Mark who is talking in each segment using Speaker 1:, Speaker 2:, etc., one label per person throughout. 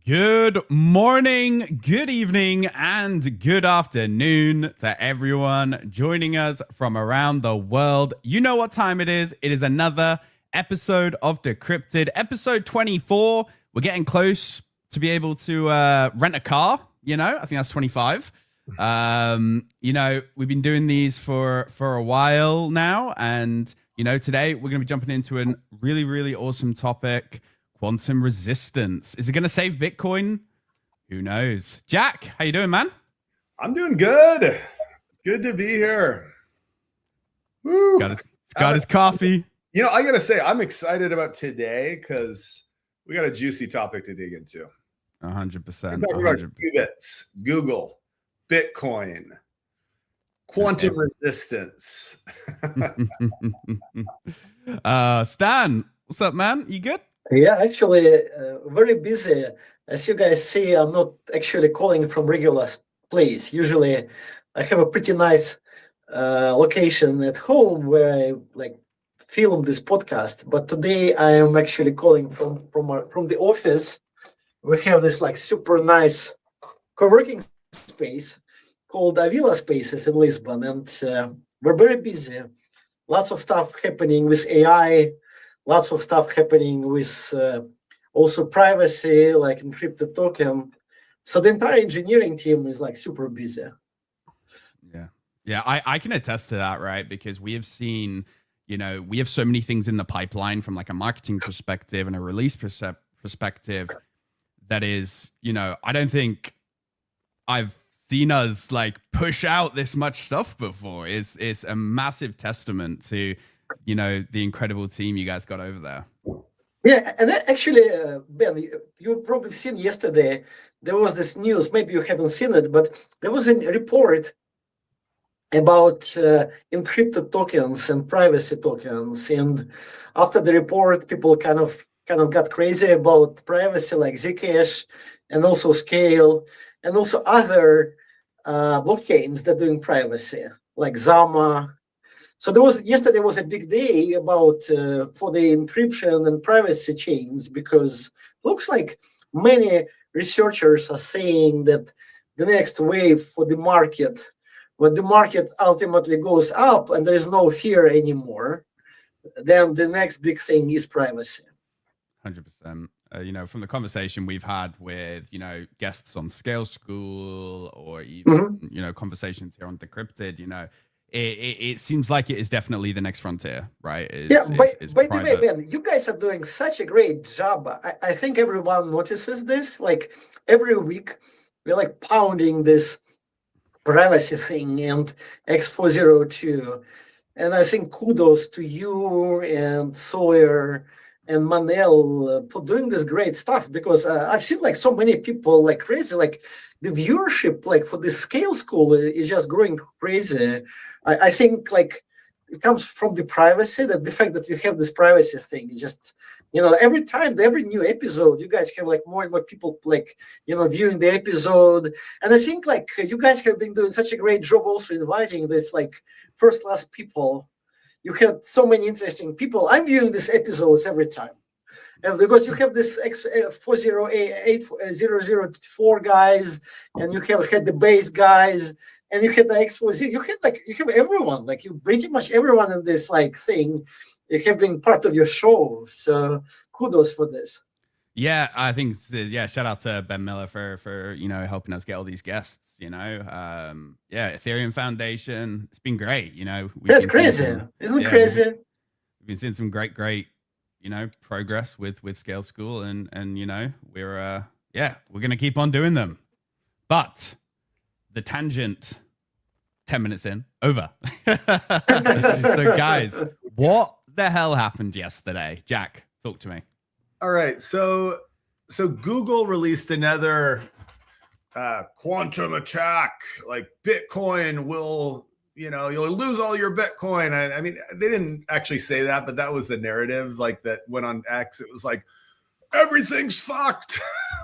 Speaker 1: Good morning, good evening, and good afternoon to everyone joining us from around the world. You know what time it is. It is another episode of Decrypted, episode 24. We're getting close to be able to rent a car. I think that's 25. We've been doing these for a while now. And, today we're going to be jumping into a really, really awesome topic. Quantum resistance. Is it going to save Bitcoin? Who knows? Jack, how you doing, man?
Speaker 2: I'm doing good. Good to be here. Woo.
Speaker 1: Got his coffee.
Speaker 2: I got to say, I'm excited about today because we got a juicy topic to dig into.
Speaker 1: 100%.
Speaker 2: Qubits, Google, Bitcoin, quantum resistance.
Speaker 1: Stan, what's up, man? You good?
Speaker 3: Yeah, actually, very busy. As you guys see, I'm not actually calling from regular place. Usually, I have a pretty nice location at home where I film this podcast. But today, I am actually calling from the office. We have this super nice co-working space called Avila Spaces in Lisbon, and we're very busy. Lots of stuff happening with AI. Lots of stuff happening with also privacy, like encrypted token. So the entire engineering team is super busy.
Speaker 1: Yeah, I can attest to that, right? Because we have seen, we have so many things in the pipeline from a marketing perspective and a release perspective that is, I don't think I've seen us push out this much stuff before. It's a massive testament to the incredible team you guys got over there.
Speaker 3: Yeah, and actually, Ben, you've probably seen yesterday, there was this news, maybe you haven't seen it, but there was a report about encrypted tokens and privacy tokens. And after the report, people kind of got crazy about privacy, like Zcash and also Scale, and also other blockchains that are doing privacy, like Zama. So yesterday was a big day about for the encryption and privacy chains, because it looks like many researchers are saying that the next wave for the market, when the market ultimately goes up and there is no fear anymore, then the next big thing is privacy.
Speaker 1: 100%. From the conversation we've had with, guests on Scale School or even, conversations here on Decrypted, it seems like it is definitely the next frontier, right?
Speaker 3: By the way, Ben, you guys are doing such a great job. I think everyone notices this. Every week, we're pounding this privacy thing and X402. And I think kudos to you and Sawyer and Manel for doing this great stuff, because I've seen so many people crazy, the viewership for the Scale School is just growing crazy. I think it comes from the privacy, that the fact that you have this privacy thing is just, every new episode, you guys have more and more people viewing the episode. And I think you guys have been doing such a great job also inviting this first class people. You had so many interesting people. I'm viewing these episodes every time. And because you have this X408 guys, and you have had the base guys, and you had the X40, you have everyone, you pretty much everyone in this thing, you have been part of your show. So kudos for this.
Speaker 1: Yeah, I think shout out to Ben Miller for helping us get all these guests. Ethereum Foundation, it's been great.
Speaker 3: That's crazy, isn't it crazy?
Speaker 1: We've been seeing some great progress with Scale School, and we're gonna keep on doing them. But the tangent, 10 minutes in, over. So guys, what the hell happened yesterday? Jack, talk to me.
Speaker 2: All right, so Google released another quantum attack, Bitcoin will, you'll lose all your Bitcoin. I mean, they didn't actually say that, but that was the narrative that went on X. It was everything's fucked.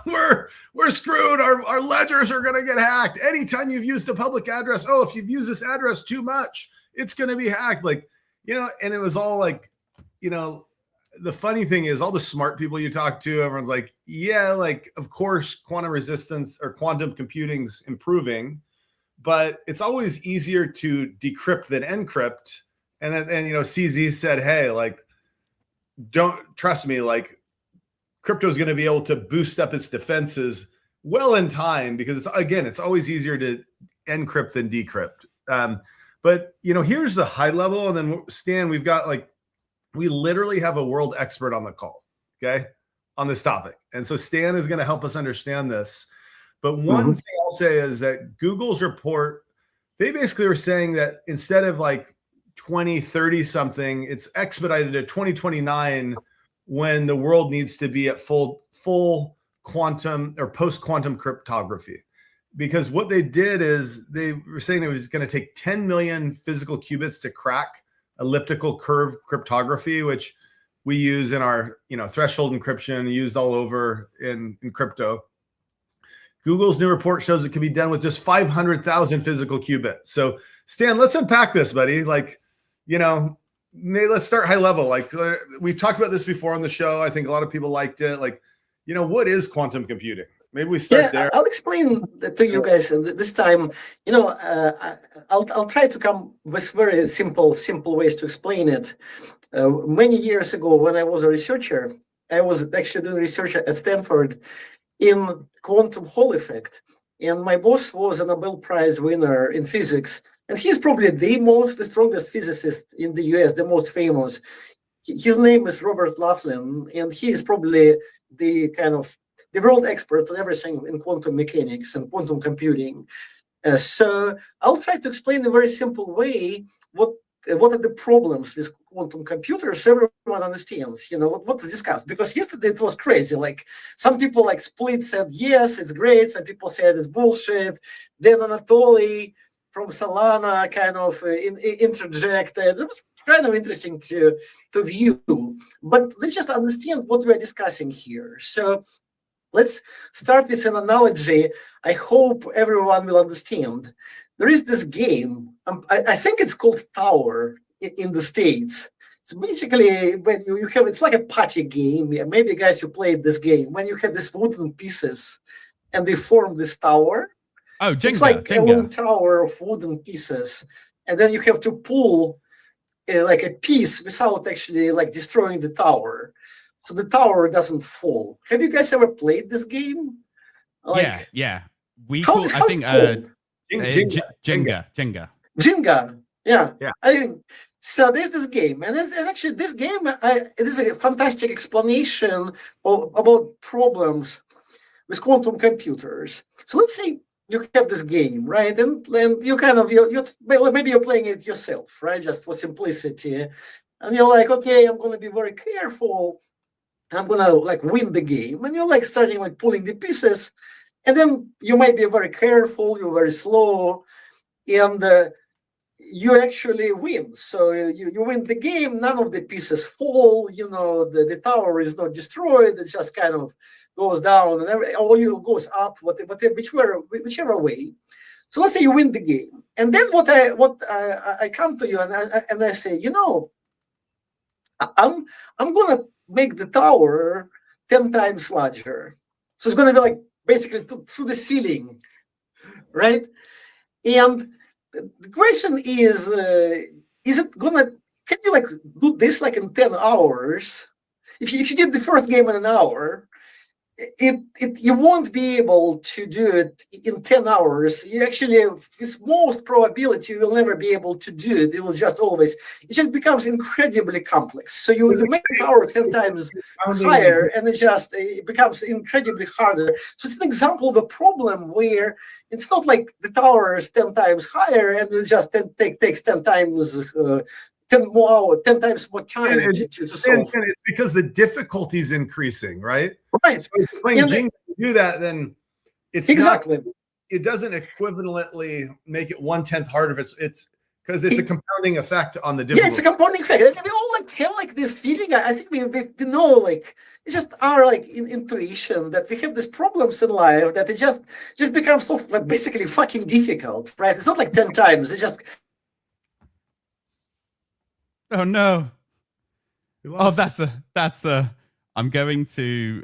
Speaker 2: We're screwed. Our ledgers are going to get hacked. Anytime you've used a public address, if you've used this address too much, it's going to be hacked. And it was all the funny thing is all the smart people you talk to, everyone's like, yeah, like, of course, quantum resistance or quantum computing's improving, but it's always easier to decrypt than encrypt. And you know, CZ said, hey, like, don't trust me, like crypto is going to be able to boost up its defenses well in time, because it's always easier to encrypt than decrypt. But you know, here's the high level. And then Stan, we literally have a world expert on the call, okay, on this topic. And so Stan is going to help us understand this. But one thing I'll say is that Google's report, they basically were saying that instead of like 2030 something, it's expedited to 2029 when the world needs to be at full quantum or post-quantum cryptography. Because what they did is they were saying it was going to take 10 million physical qubits to crack elliptical curve cryptography, which we use in our, you know, threshold encryption, used all over in crypto. Google's new report shows it can be done with just 500,000 physical qubits. So Stan, let's unpack this, buddy. Like, you know, let's start high level. Like, we've talked about this before on the show. I think a lot of people liked it. Like, you know, what is quantum computing? Maybe we start there.
Speaker 3: I'll explain to you guys this time. You know, I'll try to come with very simple ways to explain it. Many years ago, when I was a researcher, I was actually doing research at Stanford in quantum Hall effect, and my boss was a Nobel Prize winner in physics, and he's probably the strongest physicist in the US, the most famous. His name is Robert Laughlin, and he is probably the world expert on everything in quantum mechanics and quantum computing. So I'll try to explain in a very simple way what are the problems with quantum computers, so everyone understands, you know, what to discuss. Because yesterday it was crazy. Like, some people like split, said, yes, it's great. Some people said it's bullshit. Then Anatoly from Solana kind of interjected. It was kind of interesting to view. But let's just understand what we're discussing here. So let's start with an analogy I hope everyone will understand. There is this game, I think it's called Tower in the States. It's basically when you have, it's like a party game. Maybe guys, you played this game, when you have these wooden pieces and they form this tower.
Speaker 1: Oh, Jenga.
Speaker 3: It's like a long tower of wooden pieces. And then you have to pull like a piece without actually like destroying the tower. So the tower doesn't fall. Have you guys ever played this game? Like,
Speaker 1: yeah. Jenga.
Speaker 3: Yeah. So there's this game, and it's actually this game. It is a fantastic explanation about problems with quantum computers. So let's say you have this game, right? And you maybe you're playing it yourself, right? Just for simplicity, and you're like, okay, I'm going to be very careful. I'm going to like win the game, and you're like starting like pulling the pieces, and then you might be very careful. You're very slow, and you actually win. So you win the game. None of the pieces fall. You know, the tower is not destroyed. It just kind of goes down, and or you goes up, whichever way. So let's say you win the game, and then I come to you and I say, you know, I'm gonna make the tower 10 times larger. So it's gonna be like basically through the ceiling, right? And the question is it gonna, can you like do this like in 10 hours? If you did the first game in an hour, you won't be able to do it in 10 hours. You actually, with most probability, you will never be able to do it. It will just always, it just becomes incredibly complex. So you make the tower 10 times higher, and it becomes incredibly harder. So it's an example of a problem where it's not like the tower is 10 times higher and it just takes 10 times 10 times more time to solve.
Speaker 2: It's because the difficulty is increasing, right?
Speaker 3: Right.
Speaker 2: So if you're playing Jenga to do that, then it's
Speaker 3: exactly.
Speaker 2: It doesn't equivalently make it 1/10 harder. It's because it's a compounding effect on the difficulty.
Speaker 3: Yeah, it's a compounding effect. And we all like have like this feeling. I think we know, like, it's just our like intuition that we have these problems in life that it just becomes so like basically fucking difficult, right? It's not like 10 times. It just.
Speaker 1: Oh no. Oh, that's a. I'm going to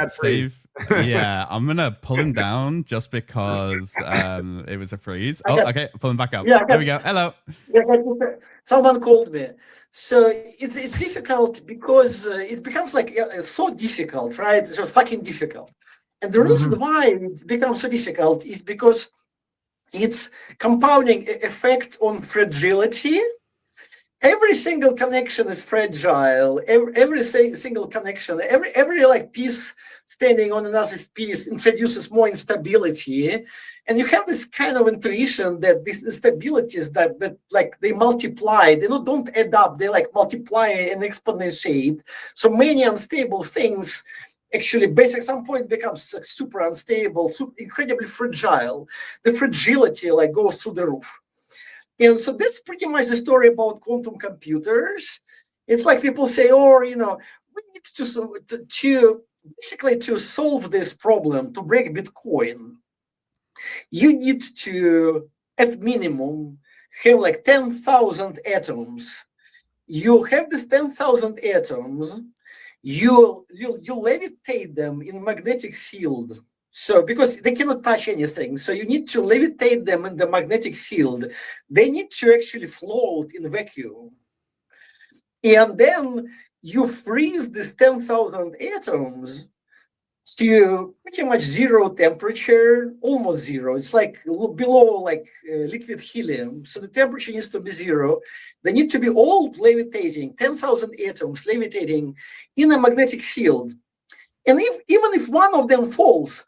Speaker 1: save. Yeah, I'm gonna pull him down just because it was a freeze. Oh, okay, pull him back up.
Speaker 3: Yeah,
Speaker 1: there we go. Hello.
Speaker 3: Someone called me. So it's difficult because it becomes like so difficult, right? So fucking difficult. And the reason why it becomes so difficult is because it's compounding effect on fragility. Every single connection is fragile. Every single connection, every like piece standing on another piece introduces more instability, and you have this kind of intuition that these instabilities that like they multiply. They don't add up. They like multiply and exponentiate. So many unstable things actually, basically, at some point becomes like, super unstable, incredibly fragile. The fragility like goes through the roof. And so that's pretty much the story about quantum computers. It's like people say, oh, we need to basically to solve this problem, to break Bitcoin, you need to, at minimum, have like 10,000 atoms. You have these 10,000 atoms, you levitate them in magnetic field. So because they cannot touch anything, so you need to levitate them in the magnetic field. They need to actually float in vacuum. And then you freeze these 10,000 atoms to pretty much zero temperature, almost zero. It's like below like liquid helium. So the temperature needs to be zero. They need to be all levitating, 10,000 atoms levitating in a magnetic field. And even if one of them falls,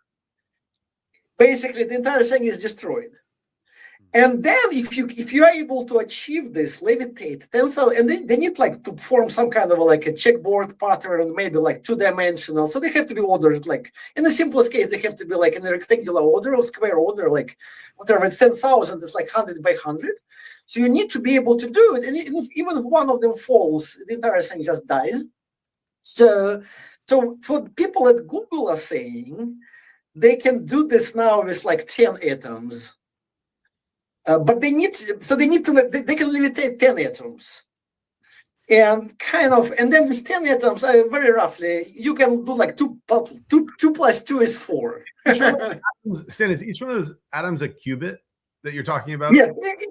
Speaker 3: basically the entire thing is destroyed. And then if you are able to achieve this, levitate 10,000, and they need like to form some kind of like a checkboard pattern, maybe like 2-dimensional. So they have to be ordered like, in the simplest case, they have to be like in a rectangular order or square order, like whatever, it's 10,000, it's like 100 by 100. So you need to be able to do it. And even if one of them falls, the entire thing just dies. So what people at Google are saying, they can do this now with like 10 atoms. But they can levitate 10 atoms. And then with 10 atoms, very roughly, you can do like 2 plus 2 is 4.
Speaker 2: Stan, is each one of those atoms a qubit that you're talking about?
Speaker 3: Yeah,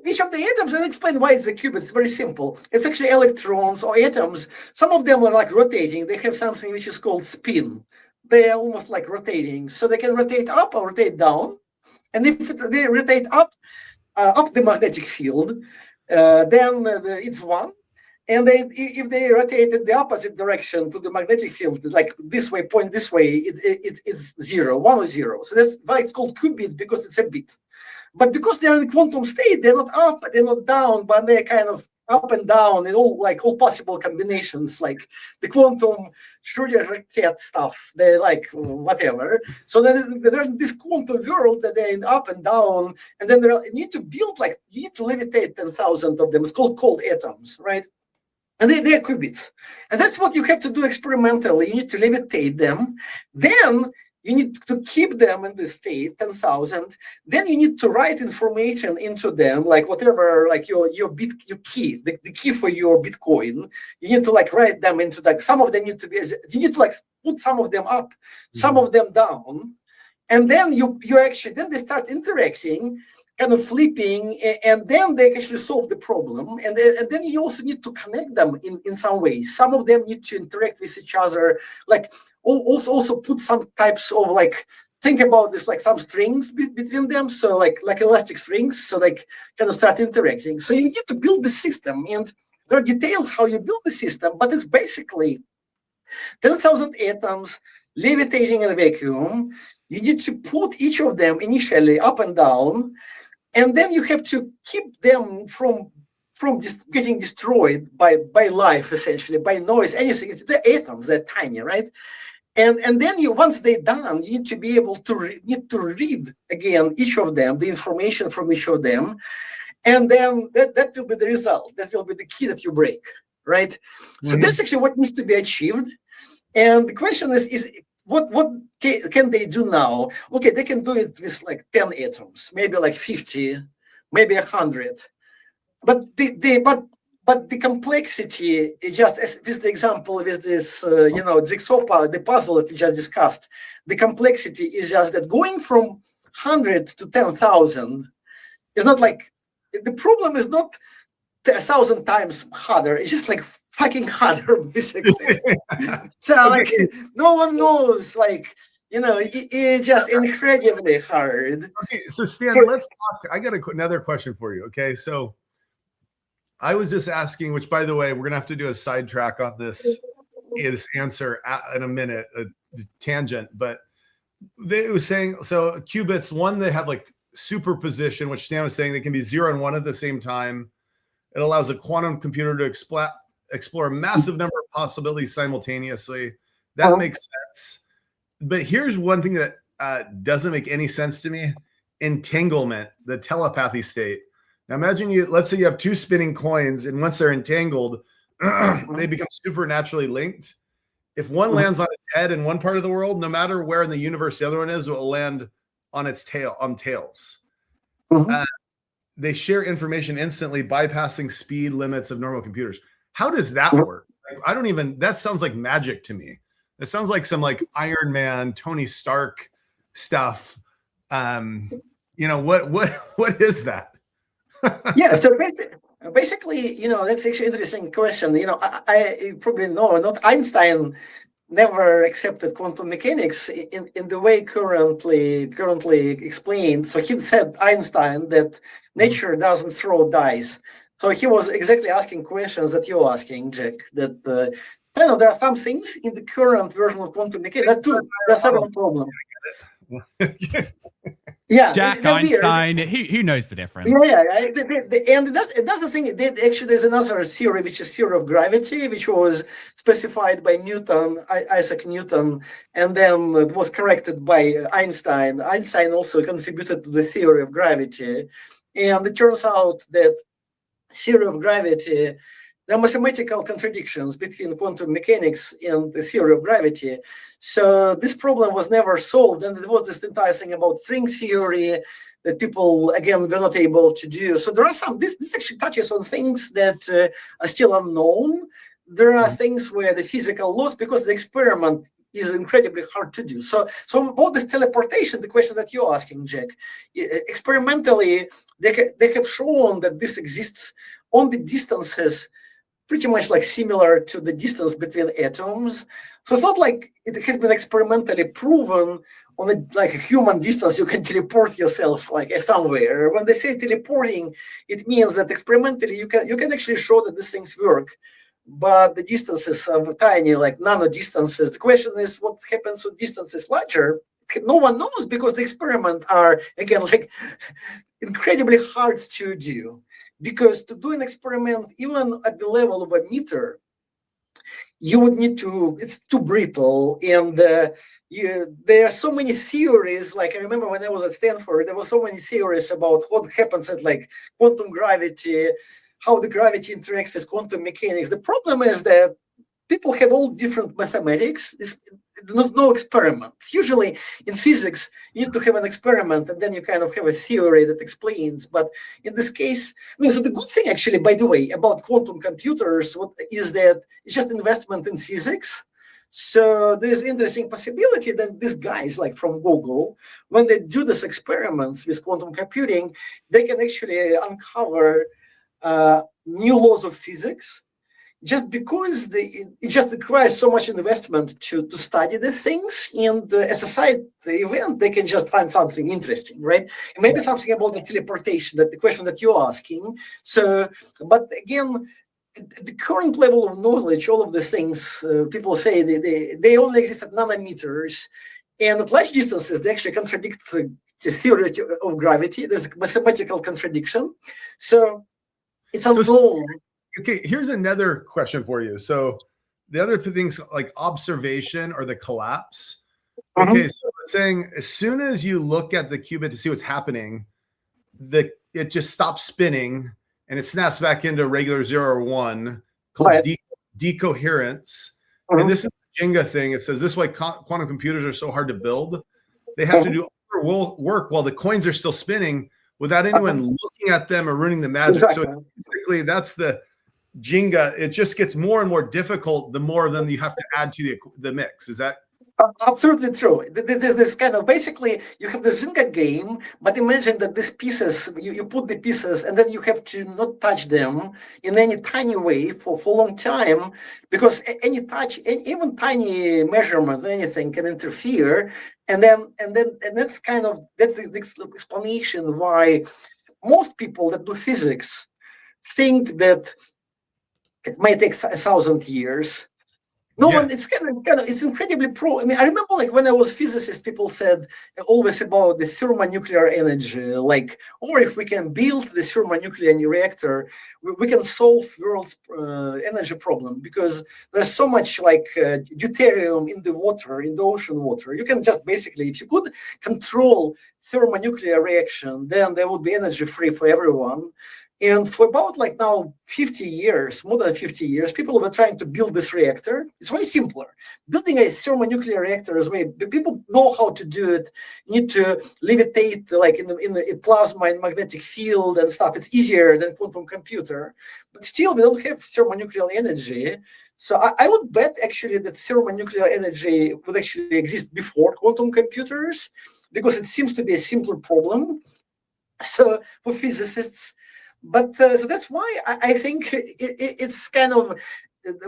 Speaker 3: each of the atoms, and explain why it's a qubit. It's very simple. It's actually electrons or atoms. Some of them are like rotating. They have something which is called spin. They are almost like rotating. So they can rotate up or rotate down. And if they rotate up the magnetic field, then it's 1. And if they rotate in the opposite direction to the magnetic field, like this way, point this way, it's 0, 1 or 0. So that's why it's called qubit, because it's a bit. But because they're in quantum state, they're not up, they're not down, but they're kind of up and down in all possible combinations, like the quantum Schrödinger stuff. They're like whatever. So then they're in this quantum world that they're in up and down, and then you need to build you need to levitate 10,000 of them. It's called cold atoms, right? And they're qubits. And that's what you have to do experimentally. You need to levitate them. Then you need to keep them in this state, 10,000. Then you need to write information into them, like whatever, like your key, the key for your Bitcoin. You need to like write them into that. Some of them need to be, you need to like put some of them up, some of them down. And then you actually, then they start interacting, kind of flipping, and then they actually solve the problem. And then you also need to connect them in some ways. Some of them need to interact with each other, like also put some types of like, think about this, like some strings between them. So like elastic strings, so like kind of start interacting. So you need to build the system, and there are details how you build the system, but it's basically 10,000 atoms levitating in a vacuum. You need to put each of them initially up and down, and then you have to keep them from just getting destroyed by life, essentially, by noise, anything. It's the atoms, they're tiny, right? And then once they're done, you need to be able to read again each of them, the information from each of them, and then that will be the result. That will be the key that you break, right? So that's actually what needs to be achieved. And the question is what can they do now? Okay, they can do it with like 10 atoms, maybe like 50, maybe 100. But but the complexity is just, as with the example with this, jigsaw puzzle, the puzzle that we just discussed, the complexity is just that going from 100 to 10,000 is not like, the problem is not 1,000 times harder. It's just like fucking harder, basically. So like no one knows, like, it's just incredibly hard.
Speaker 2: Okay, so Stan, let's talk. I got another question for you. Okay, so I was just asking, which by the way, we're gonna have to do a sidetrack on this answer in a minute, a tangent, but they was saying, so qubits, one, they have like superposition, which Stan was saying they can be 0 and 1 at the same time. It allows a quantum computer to explore a massive number of possibilities simultaneously. That makes sense. But here's one thing that doesn't make any sense to me: entanglement, the telepathy state. Now imagine let's say you have two spinning coins, and once they're entangled, they become supernaturally linked. If one lands on its head in one part of the world, no matter where in the universe the other one is, it will land on its tail, on tails. They share information instantly, bypassing speed limits of normal computers. How does that work? Like, that sounds like magic to me. It sounds like some like Iron Man, Tony Stark stuff. What is that?
Speaker 3: Yeah, so basically, that's actually an interesting question. I probably know, not Einstein never accepted quantum mechanics in the way currently explained. So he said, Einstein, that nature doesn't throw dice. So he was exactly asking questions that you're asking, Jack, that there are some things in the current version of quantum mechanics that there are several problems. Yeah,
Speaker 1: Jack Einstein, who knows the difference?
Speaker 3: Yeah. And it does the thing. Actually, there's another theory, which is theory of gravity, which was specified by Newton, Isaac Newton, and then it was corrected by Einstein. Einstein also contributed to the theory of gravity, and it turns out that theory of gravity, there are mathematical contradictions between quantum mechanics and the theory of gravity. So this problem was never solved. And it was this entire thing about string theory that people, again, were not able to do. So there are this actually touches on things that are still unknown. There are things where the physical laws, because the experiment is incredibly hard to do. So about this teleportation, the question that you're asking, Jack, experimentally, they have shown that this exists on the distances pretty much like similar to the distance between atoms. So it's not like it has been experimentally proven on a human distance you can teleport yourself like somewhere. When they say teleporting, it means that experimentally you can actually show that these things work, but the distances are tiny, like nano distances. The question is what happens when distances larger? No one knows, because the experiments are, again, like incredibly hard to do. Because to do an experiment, even at the level of a meter, you would need to, it's too brittle. And there are so many theories. Like I remember when I was at Stanford, there were so many theories about what happens at like quantum gravity, how the gravity interacts with quantum mechanics. The problem is that people have all different mathematics. There's no experiments. Usually in physics, you need to have an experiment and then you kind of have a theory that explains. But in this case, so the good thing actually, by the way, about quantum computers is that it's just investment in physics. So there's interesting possibility that these guys like from Google, when they do these experiments with quantum computing, they can actually uncover new laws of physics, just because it just requires so much investment to study the things, and as a side event, they can just find something interesting, right? And maybe something about the teleportation, that the question that you're asking. So, but again, the current level of knowledge, all of the things people say they only exist at nanometers, and at large distances, they actually contradict the theory of gravity. There's a mathematical contradiction. So it's unknown.
Speaker 2: Okay, here's another question for you. So the other things like observation or the collapse. Okay, so it's saying as soon as you look at the qubit to see what's happening, it just stops spinning and it snaps back into regular 0 or 1 called decoherence. And this is the Jenga thing. It says this is why quantum computers are so hard to build. They have to do other work while the coins are still spinning without anyone looking at them or ruining the magic. So basically, that's the Jenga, it just gets more and more difficult the more of them you have to add to the mix. Is that
Speaker 3: absolutely true? There's this kind of, basically you have the Zynga game, but imagine that these pieces, you put the pieces and then you have to not touch them in any tiny way for a long time, because any touch, even tiny measurement, anything can interfere. And that's the explanation why most people that do physics think that it might take 1,000 years. No one, it's it's incredibly I mean, I remember like when I was physicist, people said always about the thermonuclear energy, like, or if we can build the thermonuclear reactor, we can solve world's energy problem, because there's so much like deuterium in the water, in the ocean water. You can just basically, if you could control thermonuclear reaction, then there would be energy free for everyone. And for about like now 50 years, more than 50 years, people were trying to build this reactor. It's way simpler. Building a thermonuclear reactor is way, people know how to do it. You need to levitate like in the plasma and magnetic field and stuff. It's easier than quantum computer, but still we don't have thermonuclear energy. So I would bet actually that thermonuclear energy would actually exist before quantum computers, because it seems to be a simpler problem. So for physicists, but so that's why I think it's kind of,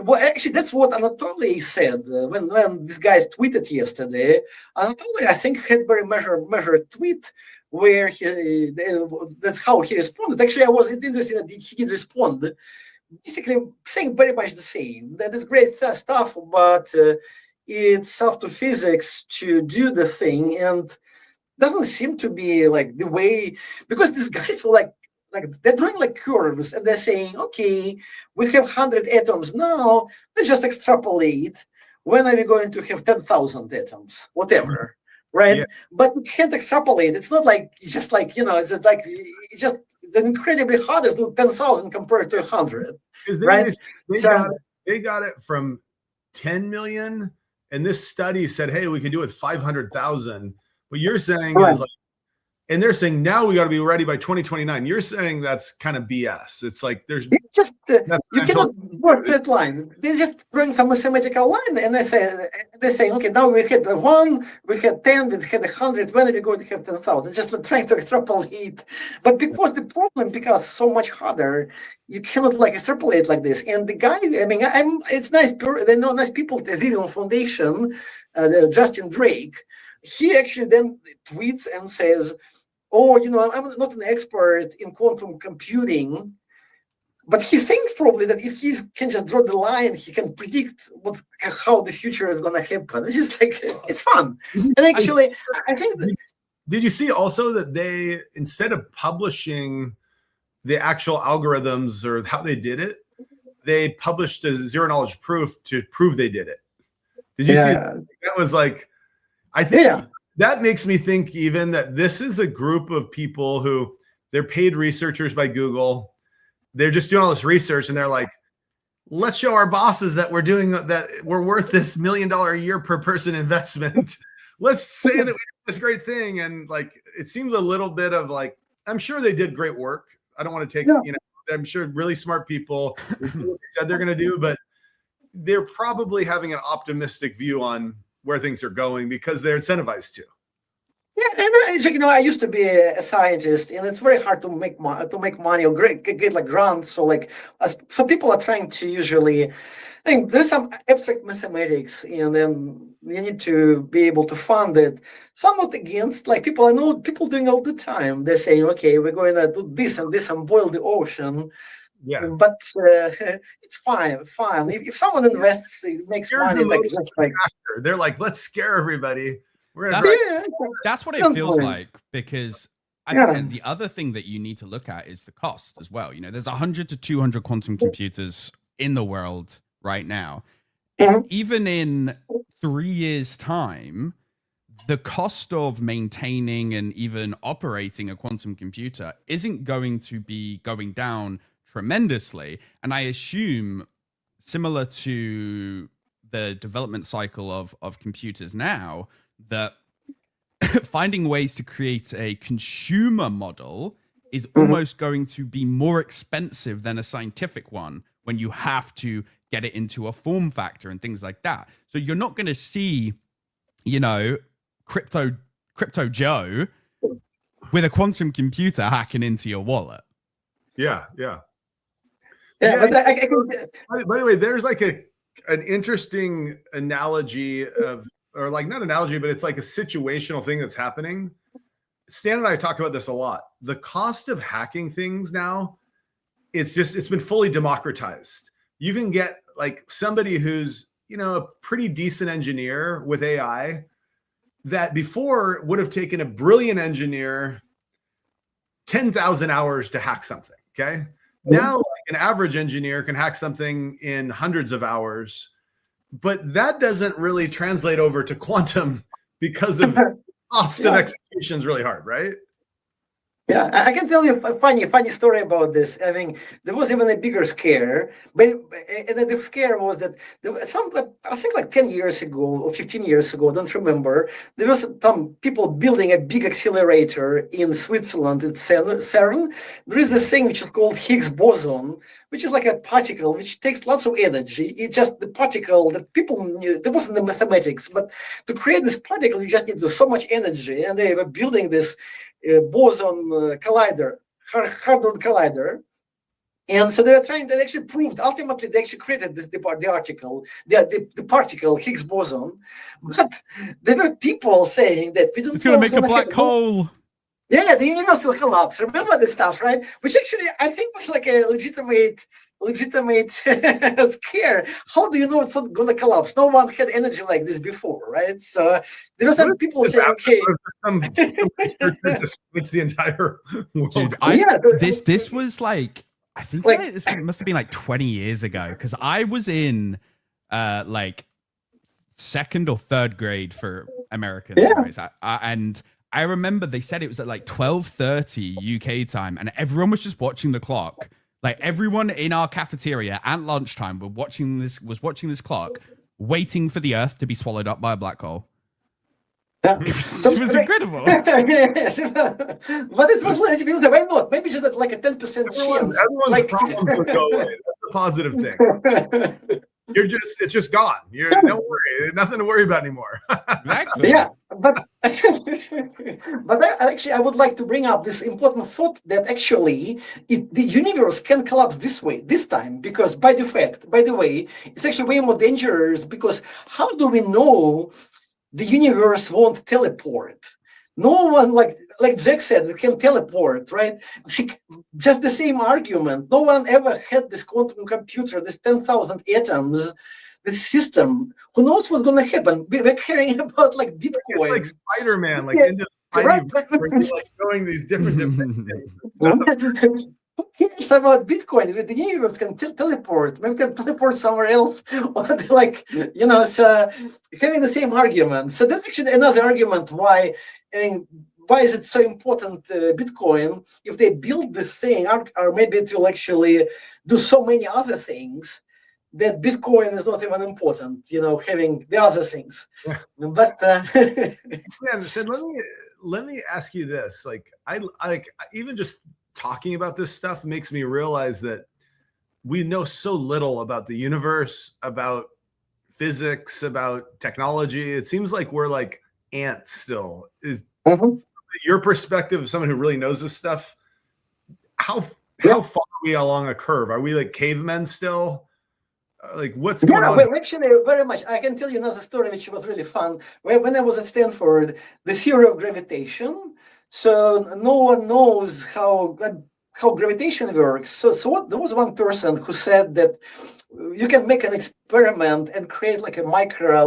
Speaker 3: well, actually, that's what Anatoly said when these guys tweeted yesterday. Anatoly, I think, had very measured tweet where that's how he responded. Actually, I was interested that he did respond, basically saying very much the same. That is great stuff, but it's up to physics to do the thing, and doesn't seem to be like the way, because these guys were like they're drawing like curves, and they're saying, okay, we have 100 atoms now, let's just extrapolate. When are we going to have 10,000 atoms? Whatever, right? Yeah. But we can't extrapolate. It's not like, just like, it's just incredibly harder to 10,000 compared to 100, right?
Speaker 2: They got it from 10 million, and this study said, hey, we can do it with 500,000. What you're saying is like, and they're saying now we got to be ready by 2029. You're saying that's kind of BS. It's like there's
Speaker 3: just you cannot work that line. They just bring some mathematical line, and they say, okay, now we had 1, we had 10, we had 100. When are we going to have 10,000? Just trying to extrapolate, but because the problem becomes so much harder, you cannot like extrapolate like this. And the guy, I mean, it's nice. They know nice people at the Ethereum Foundation, Justin Drake. He actually then tweets and says, oh, I'm not an expert in quantum computing, but he thinks probably that if he can just draw the line, he can predict how the future is going to happen. It's just like, it's fun. And actually, I think
Speaker 2: did you see also that they, instead of publishing the actual algorithms or how they did it, they published a zero knowledge proof to prove they did it? Did you see that? That was like, I think that makes me think even that this is a group of people who they're paid researchers by Google. They're just doing all this research, and they're like, let's show our bosses that we're doing that. We're worth this $1 million a year per person investment. Let's say that we did this great thing. And like, it seems a little bit of like, I'm sure they did great work. I don't want to take, I'm sure really smart people said they're going to do, but they're probably having an optimistic view on where things are going because they're incentivized to.
Speaker 3: Yeah, and I used to be a scientist, and it's very hard to make money or get like grants. So people are trying to usually, I think there's some abstract mathematics, and then you need to be able to fund it. So I'm not against, like, I know people doing all the time. They're saying, okay, we're going to do this and this and boil the ocean.
Speaker 2: Yeah,
Speaker 3: but it's fine. If someone invests, it makes money.
Speaker 2: They're like, let's scare everybody.
Speaker 1: That's what it feels like, because I think, and the other thing that you need to look at is the cost as well. There's 100 to 200 quantum computers in the world right now. Even in 3 years' time, the cost of maintaining and even operating a quantum computer isn't going to be going down tremendously. And I assume, similar to the development cycle of computers now, that finding ways to create a consumer model is almost going to be more expensive than a scientific one, when you have to get it into a form factor and things like that. So you're not going to see, you know, crypto Joe with a quantum computer hacking into your wallet.
Speaker 2: Yeah.
Speaker 3: But
Speaker 2: By the way, there's like an interesting analogy of, or like not analogy, but it's like a situational thing that's happening. Stan and I talk about this a lot. The cost of hacking things now, it's been fully democratized. You can get like somebody who's, you know, a pretty decent engineer with AI that before would have taken a brilliant engineer 10,000 hours to hack something. Okay. Now, like an average engineer can hack something in hundreds of hours, but that doesn't really translate over to quantum because of cost of execution is really hard, right?
Speaker 3: Yeah, I can tell you a funny story about this. I mean, there was even a bigger scare, but the scare was that there was I think like 10 years ago or 15 years ago, I don't remember, there was some people building a big accelerator in Switzerland at CERN. There is this thing which is called Higgs boson, which is like a particle which takes lots of energy. It's just the particle that people knew, there wasn't the mathematics, but to create this particle, you just need so much energy, and they were building this boson collider, hadron collider, and so they were trying. They actually proved. Ultimately, they actually created the particle Higgs boson. But there were people saying that we don't.
Speaker 1: It's going to make a black hole.
Speaker 3: Yeah, the universe will collapse. Remember this stuff, right? Which actually I think was like a legitimate scare. How do you know it's not going to collapse? No one had energy like this before, right? So there were some people saying, "Okay,
Speaker 2: this makes the entire world."
Speaker 1: Dude, this was like, I think like, this must have been like 20 years ago, because I was in like second or third grade for Americans, right? And I remember they said it was at like 12:30 UK time, and everyone was just watching the clock. Like everyone in our cafeteria at lunchtime was watching this clock, waiting for the Earth to be swallowed up by a black hole.
Speaker 3: Yeah.
Speaker 1: It was incredible.
Speaker 3: But it was like, why not? Maybe just at like a 10% chance.
Speaker 2: Everyone's
Speaker 3: like
Speaker 2: problems would go away. That's the positive thing. It's just gone. Don't worry, nothing to worry about anymore.
Speaker 1: Exactly.
Speaker 3: Yeah, but I would like to bring up this important thought that actually the universe can collapse this time, because by the way, it's actually way more dangerous, because how do we know the universe won't teleport? No one, like Jack said, can teleport, right? Just the same argument. No one ever had this quantum computer, this 10,000 atoms, this system. Who knows what's going to happen? We're caring about like Bitcoin.
Speaker 2: It's like Spider-Man, like into like showing these different things.
Speaker 3: Who cares about Bitcoin? The universe can teleport. Maybe can teleport somewhere else, or like, you know, so having the same argument. So that's actually another argument why. I mean, why is it so important, Bitcoin, if they build the thing, or maybe it will actually do so many other things, that Bitcoin is not even important, you know, having the other things.
Speaker 2: Yeah.
Speaker 3: But
Speaker 2: Stan, let me ask you this. Like, I even just talking about this stuff makes me realize that we know so little about the universe, about physics, about technology. It seems like we're like ants still. Is your perspective of someone who really knows this stuff? How far are we along a curve? Are we like cavemen still? Like what's going on?
Speaker 3: Well, actually, very much. I can tell you another story which was really fun. When I was at Stanford, the theory of gravitation. So no one knows how gravitation works. So there was one person who said that you can make an experiment and create like a micro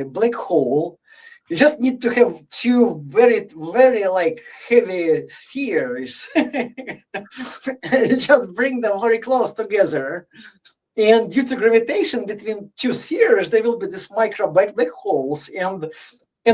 Speaker 3: black hole. You just need to have two very, very like heavy spheres. Just bring them very close together. And due to gravitation between two spheres, there will be this micro black holes. And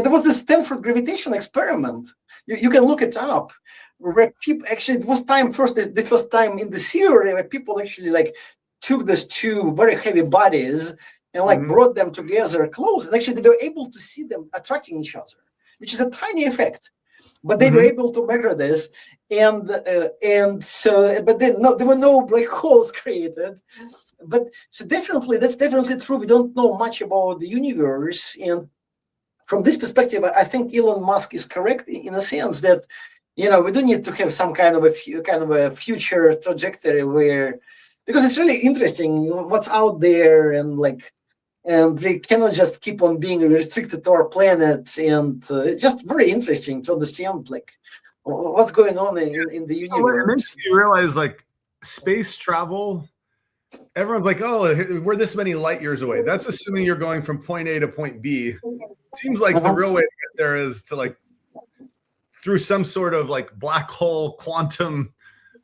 Speaker 3: there was a Stanford gravitation experiment. You can look it up. Where people actually, it was the first time in the theory where people actually like took these two very heavy bodies and like brought them together close, and actually they were able to see them attracting each other, which is a tiny effect. but they were able to measure this, and so, but then there were no black holes created. But so definitely, that's definitely true. We don't know much about the universe, and from this perspective, I think Elon Musk is correct in a sense that, we do need to have some kind of a future trajectory where, because it's really interesting what's out there, and we cannot just keep on being restricted to our planet, and it's just very interesting to understand what's going on in the universe.
Speaker 2: It makes you realize space travel. Everyone's like, oh, we're this many light years away. That's assuming you're going from point A to point B. Seems like the real way to get there is to through some sort of black hole quantum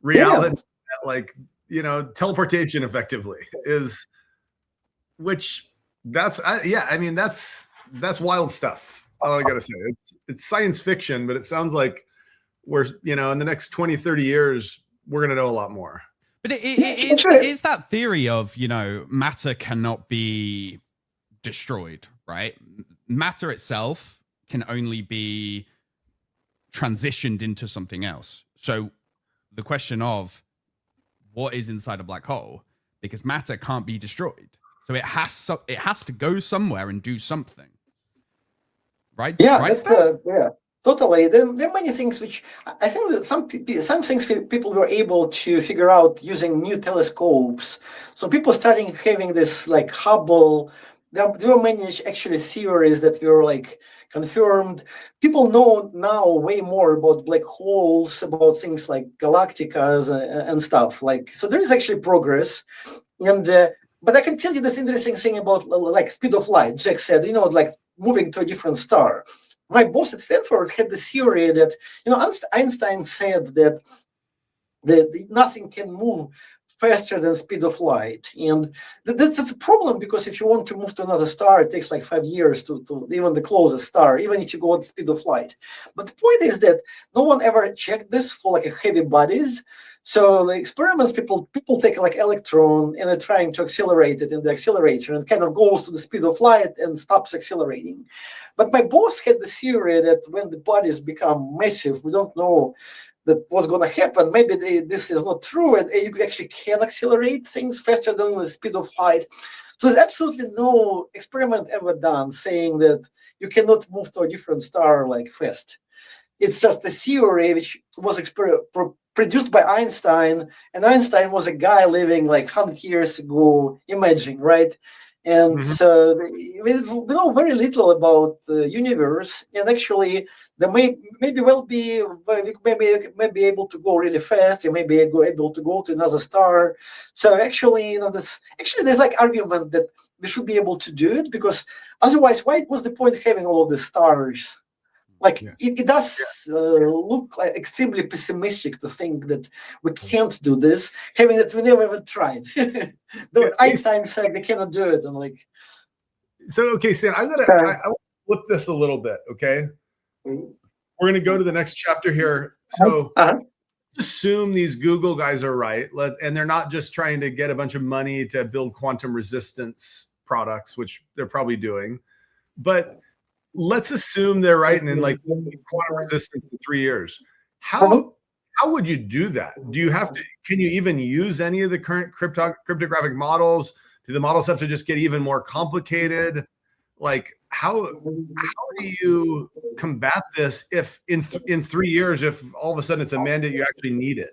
Speaker 2: reality, teleportation effectively is, which that's wild stuff. All I gotta say, it's science fiction, but it sounds like we're, in the next 20, 30 years, we're gonna know a lot more.
Speaker 1: But it's that theory of, matter cannot be destroyed, right? Matter itself can only be transitioned into something else. So the question of what is inside a black hole, because matter can't be destroyed. So it has to go somewhere and do something. Right?
Speaker 3: Yeah,
Speaker 1: right?
Speaker 3: That's totally. There are many things which I think that some things people were able to figure out using new telescopes. So people starting having this Hubble. There were many actually theories that were confirmed. People know now way more about black holes, about things like galacticas and stuff. So there is actually progress. And but I can tell you this interesting thing about speed of light. Jack said, moving to a different star. My boss at Stanford had the theory that, Einstein said that nothing can move faster than speed of light. And that's a problem, because if you want to move to another star, it takes 5 years to even the closest star, even if you go at the speed of light. But the point is that no one ever checked this for heavy bodies. So the experiments, people take electron and they're trying to accelerate it in the accelerator, and it kind of goes to the speed of light and stops accelerating. But my boss had the theory that when the bodies become massive, we don't know what's going to happen. Maybe this is not true, and you actually can accelerate things faster than the speed of light. So there's absolutely no experiment ever done saying that you cannot move to a different star fast. It's just a theory which was produced by Einstein, and Einstein was a guy living 100 years ago, imagine, right? And so we know very little about the universe, and actually there may be able to go really fast. You may be able to go to another star. So actually, there's argument that we should be able to do it, because otherwise, why was the point having all of the stars? It does look extremely pessimistic to think that we can't do this, having that we never even tried. Einstein said we cannot do it, and
Speaker 2: So okay, Stan, I want to flip this a little bit. Okay, we're going to go to the next chapter here. So let's assume these Google guys are right, and they're not just trying to get a bunch of money to build quantum resistance products, which they're probably doing, but let's assume they're right, and in quantum resistance in 3 years. How would you do that? Do you have to? Can you even use any of the current cryptographic models? Do the models have to just get even more complicated? How do you combat this if in 3 years, if all of a sudden it's a mandate, you actually need it?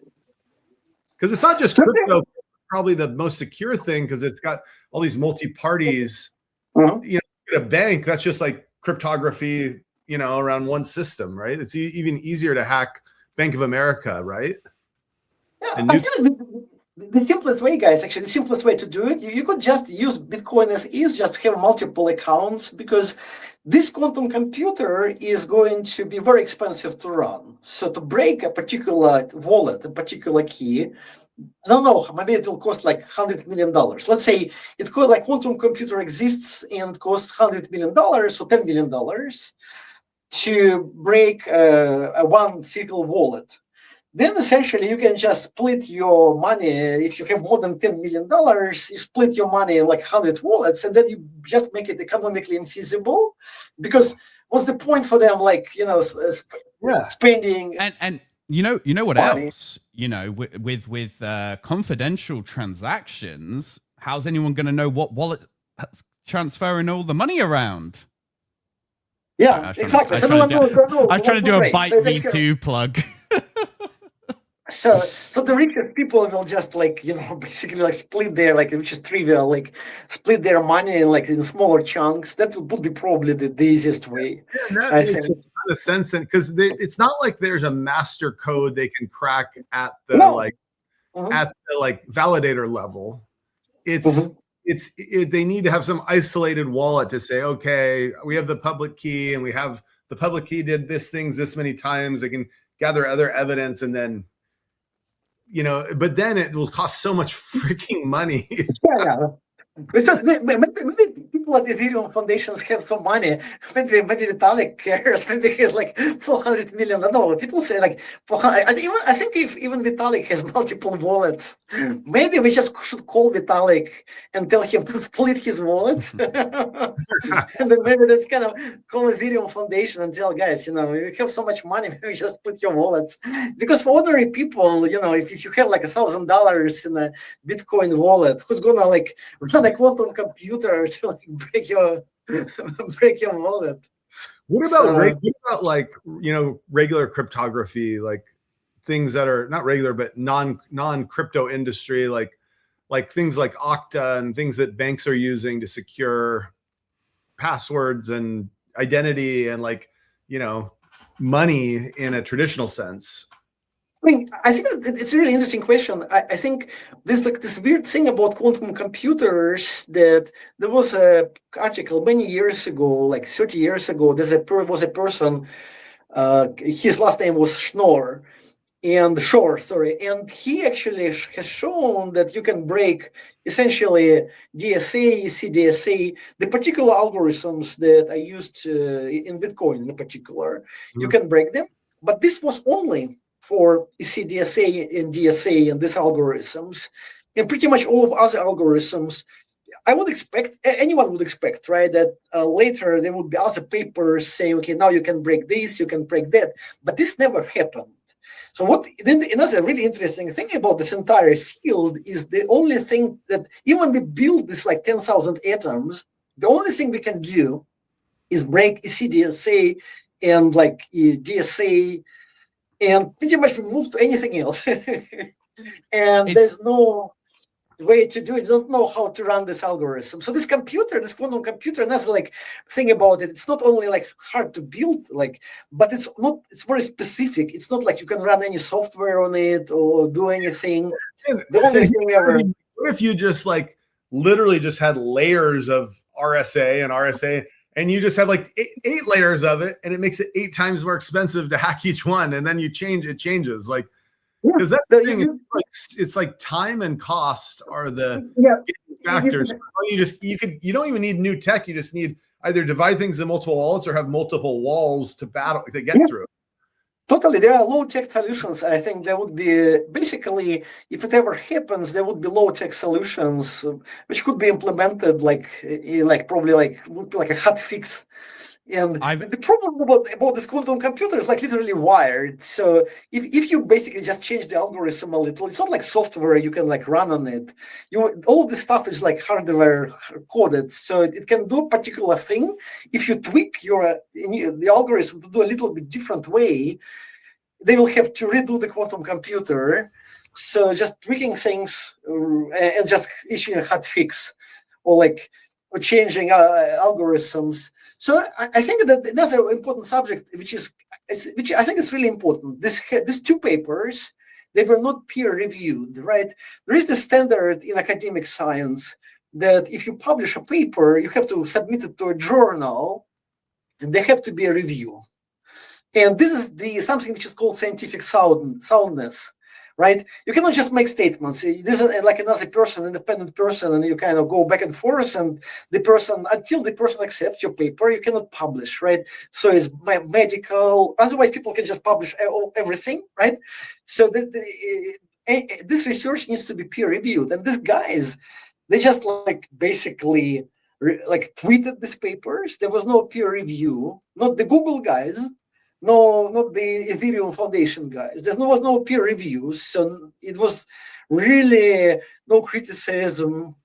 Speaker 2: Because it's not just crypto. Probably the most secure thing, because it's got all these multi-parties. A bank, that's just cryptography, around one system, right? It's even easier to hack Bank of America, right?
Speaker 3: Yeah, I feel the simplest way, guys, actually, the simplest way to do it, you could just use Bitcoin as is, just have multiple accounts, because this quantum computer is going to be very expensive to run. So to break a particular wallet, a particular key, I don't know, maybe it will cost $100 million. Let's say it could, quantum computer exists and costs $100 million or $10 million to break a one single wallet. Then essentially you can just split your money. If you have more than $10 million, you split your money in 100 wallets, and then you just make it economically infeasible. Because what's the point for them, spending.
Speaker 1: And you know what
Speaker 3: money.
Speaker 1: else? You know, with confidential transactions, how's anyone going to know what wallet that's transferring all the money around?
Speaker 3: Yeah, exactly.
Speaker 1: I was trying to do a Byte V2 plug.
Speaker 3: So the richest people will just basically split their which is trivial, split their money in smaller chunks. That would be probably the easiest way.
Speaker 2: Yeah, that makes a ton of sense, because it's not like there's a master code they can crack at the at the validator level. They need to have some isolated wallet to say, okay, we have the public key, and we have the public key did this many times. They can gather other evidence, and then, but then it will cost so much freaking money.
Speaker 3: Yeah. Because maybe people at Ethereum foundations have some money. Maybe Vitalik cares. Maybe he has 400 million. No, people say 400. I think if even Vitalik has multiple wallets, maybe we just should call Vitalik and tell him to split his wallets. And then maybe that's kind of call Ethereum foundation and tell guys, you have so much money, maybe just put your wallets. Because for ordinary people, if you have $1,000 in a Bitcoin wallet, who's gonna run a quantum computer to break your wallet?
Speaker 2: What about regular cryptography, things that are not regular but non-crypto industry, like things like Okta and things that banks are using to secure passwords and identity and money in a traditional sense?
Speaker 3: I think it's a really interesting question. I think there's this weird thing about quantum computers, that there was an article many years ago, 30 years ago. There was a person, his last name was Shor, and he actually has shown that you can break essentially DSA, CDSA, the particular algorithms that are used in Bitcoin in particular. You can break them, but this was only for CDSA and DSA and these algorithms, and pretty much all of other algorithms. I would expect, anyone would expect, right, that later there would be other papers saying, okay, now you can break this, you can break that, but this never happened. So another really interesting thing about this entire field is the only thing that, even we build this 10,000 atoms, the only thing we can do is break CDSA and DSA, and pretty much we move to anything else. And there's no way to do it. You don't know how to run this algorithm. So this quantum computer, and that's thing about it, it's not only hard to build, but it's very specific. It's not you can run any software on it or do anything. The only thing ever.
Speaker 2: What if you just literally just had layers of RSA and RSA, and you just have eight layers of it, and it makes it 8 times more expensive to hack each one, and then it changes because that thing it's time and cost are the factors. You don't even need new tech. You just need either divide things in multiple wallets or have multiple walls to get through.
Speaker 3: Totally, there are low-tech solutions. I think there would be, basically, if it ever happens, there would be low-tech solutions which could be implemented probably would be a hot fix. And the problem about this quantum computer is literally wired. So if you basically just change the algorithm a little, it's not like software you can run on it. All this stuff is hardware coded, so it can do a particular thing. If you tweak the algorithm to do a little bit different way, they will have to redo the quantum computer. So just tweaking things and just issuing a hot fix, or changing algorithms. So I think that another important subject, which I think is really important, these 2 papers, they were not peer reviewed, right? There is the standard in academic science that if you publish a paper, you have to submit it to a journal, and there have to be a review. And this is something which is called scientific soundness. Right? You cannot just make statements. There's another person, independent person, and you kind of go back and forth, and until the person accepts your paper, you cannot publish, right? So it's medical. Otherwise, people can just publish everything, right? So this research needs to be peer reviewed, and these guys, they just basically tweeted these papers. There was no peer review. Not the Google guys. no, not the Ethereum Foundation guys. There was no peer reviews, so it was really no criticism.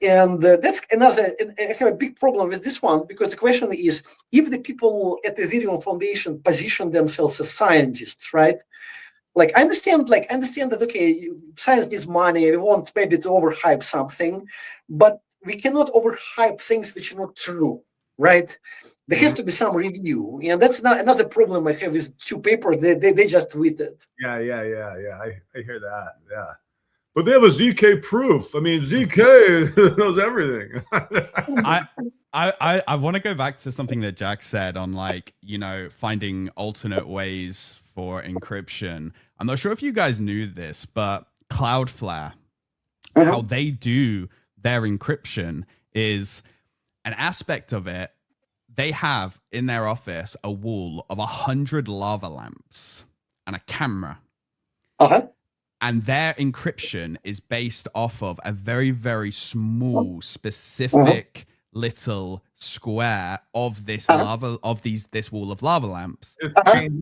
Speaker 3: And that's another. I have a big problem with this one because the question is, if the people at the Ethereum Foundation position themselves as scientists, right? Like I understand that okay, science needs money. We want maybe to overhype something, but we cannot overhype things which are not true, right? There has to be some review, and that's not another problem I have with two papers they just tweeted.
Speaker 2: Yeah. I hear that. Yeah. But they have a ZK proof. I mean, ZK knows everything.
Speaker 1: I want to go back to something that Jack said on like, finding alternate ways for encryption. I'm not sure if you guys knew this, but Cloudflare, how they do their encryption is an aspect of it. They have in their office a wall of 100 lava lamps and a camera. And their encryption is based off of a very, very small, specific little square of this lava, of this wall of lava lamps. And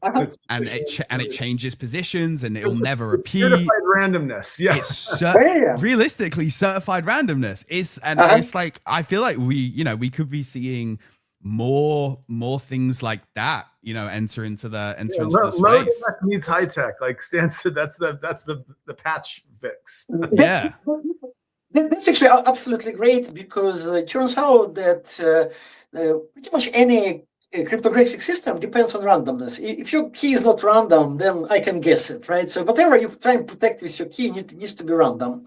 Speaker 1: it changes positions, and it'll never repeat.
Speaker 2: Certified randomness. Yeah.
Speaker 1: It's realistically certified randomness. It's like, I feel like we could be seeing more things like that, enter into the space.
Speaker 2: Tech needs high tech, like Stan said. That's the patch fix.
Speaker 1: Yeah.
Speaker 3: That's actually absolutely great because it turns out that pretty much any cryptographic system depends on randomness. If your key is not random, then I can guess it, right? So whatever you try and protect with your key, it needs to be random.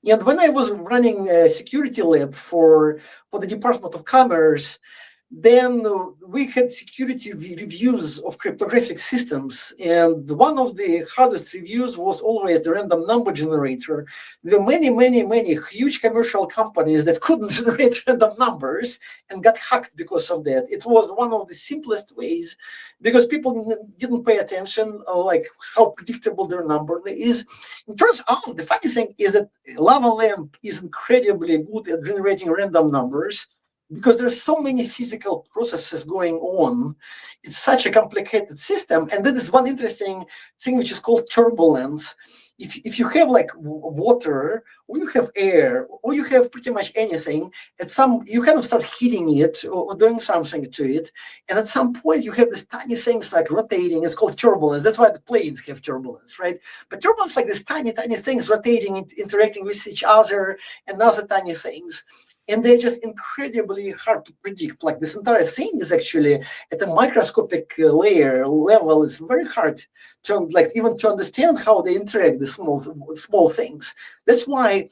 Speaker 3: And when I was running a security lab for the Department of Commerce, then we had security reviews of cryptographic systems, and one of the hardest reviews was always the random number generator. There were many huge commercial companies that couldn't generate random numbers and got hacked because of that. It was one of the simplest ways because people didn't pay attention like how predictable their number is. It turns out the funny thing is that Lava Lamp is incredibly good at generating random numbers, because there's so many physical processes going on. It's such a complicated system. And that is one interesting thing which is called turbulence. If you have like water, or you have air, or you have pretty much anything, you kind of start heating it or doing something to it. And at some point you have these tiny things like rotating. It's called turbulence. That's why the planes have turbulence, right? But turbulence like these tiny things rotating, interacting with each other, and other tiny things. And they're just incredibly hard to predict. Like this entire thing is actually at a microscopic level. It's very hard to even to understand how they interact, the small things. That's why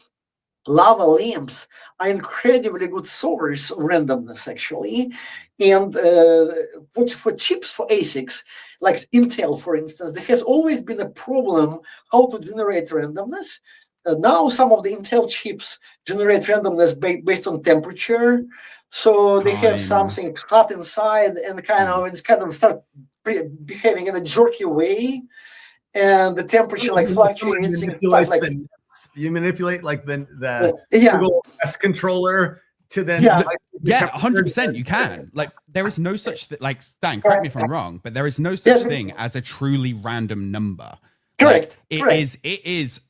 Speaker 3: lava lamps are incredibly good source of randomness, actually. And for chips, for ASICs, like Intel, for instance, there has always been a problem how to generate randomness. Now some of the Intel chips generate randomness based on temperature, so they have something hot inside, and it's kind of start behaving in a jerky way, and the temperature like fluctuates.
Speaker 2: You manipulate like the Google S controller to then
Speaker 1: 100%. You can there is no such like Stan. Correct me if I'm wrong, but there is no such thing as a truly random number.
Speaker 3: Correct.
Speaker 1: It is.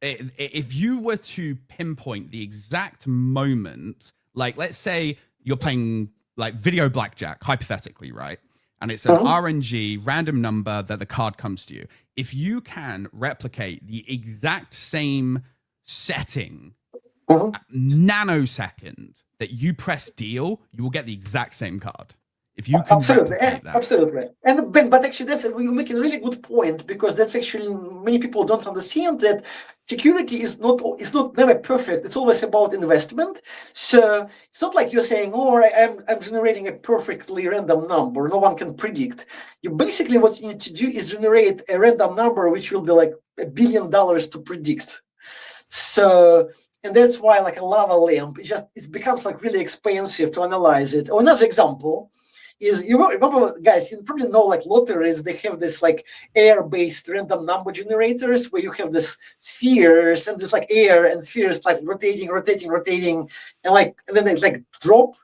Speaker 1: If you were to pinpoint the exact moment, like let's say you're playing like video blackjack, hypothetically, right? And it's an RNG random number that the card comes to you. If you can replicate the exact same setting, nanosecond that you press deal, you will get the exact same card. If you can
Speaker 3: absolutely. And but actually you make a really good point, because that's actually many people don't understand that security is never perfect. It's always about investment. So it's not like you're saying, I'm generating a perfectly random number no one can predict. You basically, what you need to do is generate a random number which will be like $1 billion to predict. So, and that's why like a lava lamp, it becomes like really expensive to analyze it. Or another example is, you remember, guys, you probably know like lotteries, they have this like air-based random number generators where you have this spheres, and there's like air and spheres like rotating, and then they like drop,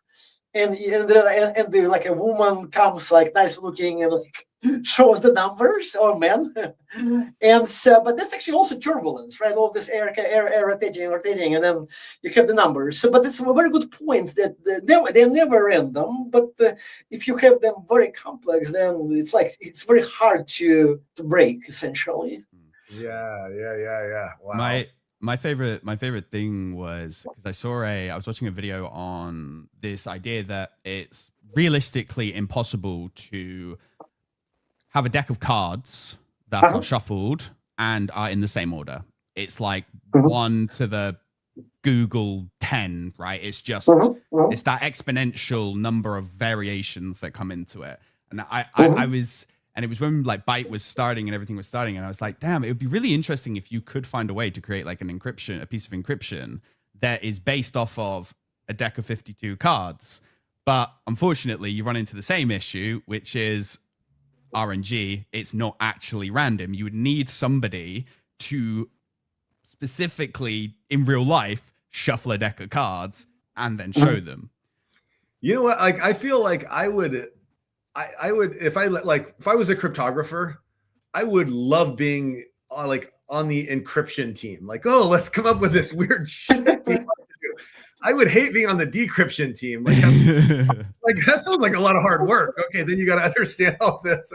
Speaker 3: like a woman comes like nice looking and like shows the numbers, or men. And so, but that's actually also turbulence, right? All this air rotating, and then you have the numbers. So, but it's a very good point that they're never random. But if you have them very complex, then it's very hard to break, essentially.
Speaker 2: Yeah. Wow.
Speaker 1: My favorite thing was because I was watching a video on this idea that it's realistically impossible to have a deck of cards that are shuffled and are in the same order. It's like 1 to the Google 10, right? It's just it's that exponential number of variations that come into it. And it was when like Byte was starting and everything was starting, and I was like, damn, it would be really interesting if you could find a way to create like a piece of encryption that is based off of a deck of 52 cards. But unfortunately, you run into the same issue, which is RNG. It's not actually random. You would need somebody to specifically in real life shuffle a deck of cards and then show them.
Speaker 2: You know what? Like, I feel like I would if I was a cryptographer, I would love being like on the encryption team. Like, oh, let's come up with this weird shit. I would hate being on the decryption team. Like, like that sounds like a lot of hard work. Okay, then you got to understand all this.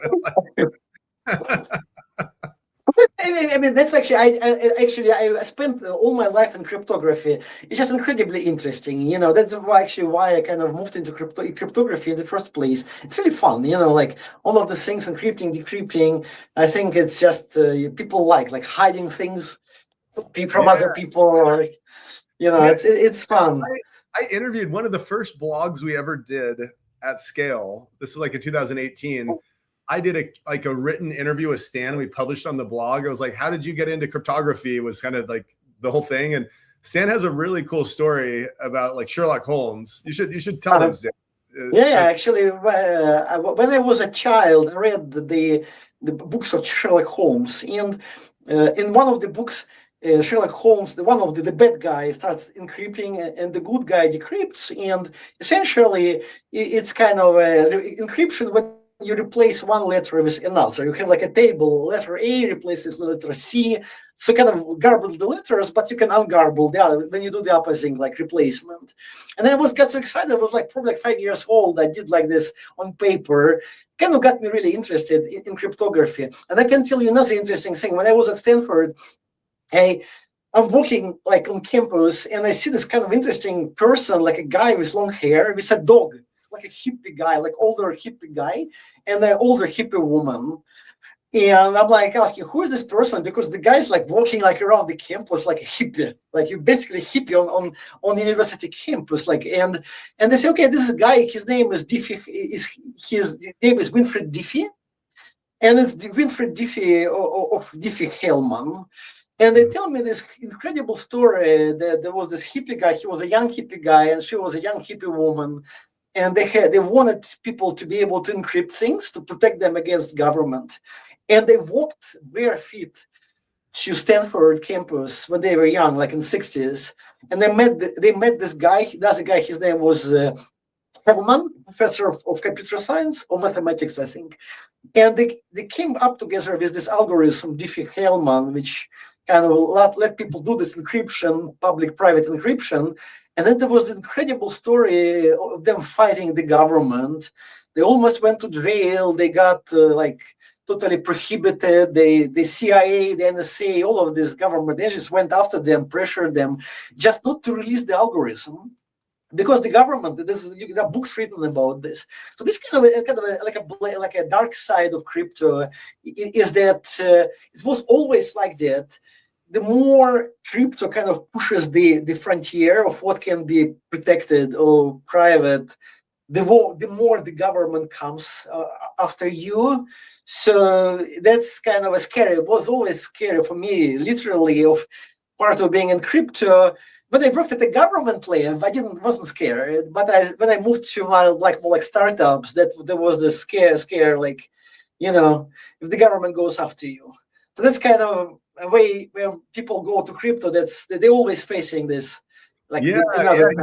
Speaker 3: I mean, that's actually, I spent all my life in cryptography. It's just incredibly interesting, you know. That's why I kind of moved into cryptography in the first place. It's really fun, you know, like all of the things, encrypting, decrypting. I think it's just people like hiding things from other people, or you know, it's fun.
Speaker 2: I interviewed one of the first blogs we ever did at scale. This is like in 2018. I did a written interview with Stan. We published on the blog. I was like, how did you get into cryptography? It was kind of like the whole thing. And Stan has a really cool story about like Sherlock Holmes. You should tell them, Stan.
Speaker 3: Actually, when I was a child, I read the books of Sherlock Holmes. And in one of the books, Sherlock Holmes, one of the bad guy, starts encrypting, and the good guy decrypts. And essentially, it's kind of encryption when you replace one letter with another. You have like a table, letter A replaces letter C, so kind of garble the letters, but you can ungarble the other when you do the opposite, like replacement. And I got so excited. I was like probably like 5 years old. I did like this on paper. Kind of got me really interested in cryptography. And I can tell you another interesting thing. When I was at Stanford, I'm walking like on campus, and I see this kind of interesting person, like a guy with long hair with a dog, like a hippie guy, like older hippie guy, and an older hippie woman. And I'm like asking, who is this person? Because the guy's like walking like around the campus like a hippie, like you basically hippie on the university campus. Like, and they say, okay, this is a guy, his name is Diffie, his name is Winfried Diffie, and it's the Winfried Diffie of Diffie-Hellman. And they tell me this incredible story that there was this hippie guy. He was a young hippie guy, and she was a young hippie woman. And they wanted people to be able to encrypt things to protect them against government. And they walked bare feet to Stanford campus when they were young, like in the 60s. And they met this guy. That's a guy, his name was Hellman, professor of computer science or mathematics, I think. And they came up together with this algorithm, Diffie-Hellman, which kind of let people do this encryption, public-private encryption. And then there was an incredible story of them fighting the government. They almost went to jail. They got like totally prohibited. The CIA, the NSA, all of this government agents went after them, pressured them, just not to release the algorithm. Because the government, there are books written about this. So this kind of like a dark side of crypto is that it was always like that. The more crypto kind of pushes the frontier of what can be protected or private, the more the government comes after you. So that's kind of scary. It was always scary for me, literally, of part of being in crypto. When I worked at the government layer, wasn't scared. But when I moved to more like startups, that there was the scare, like, you know, if the government goes after you. So that's kind of a way where people go to crypto. They're always facing this, like
Speaker 2: that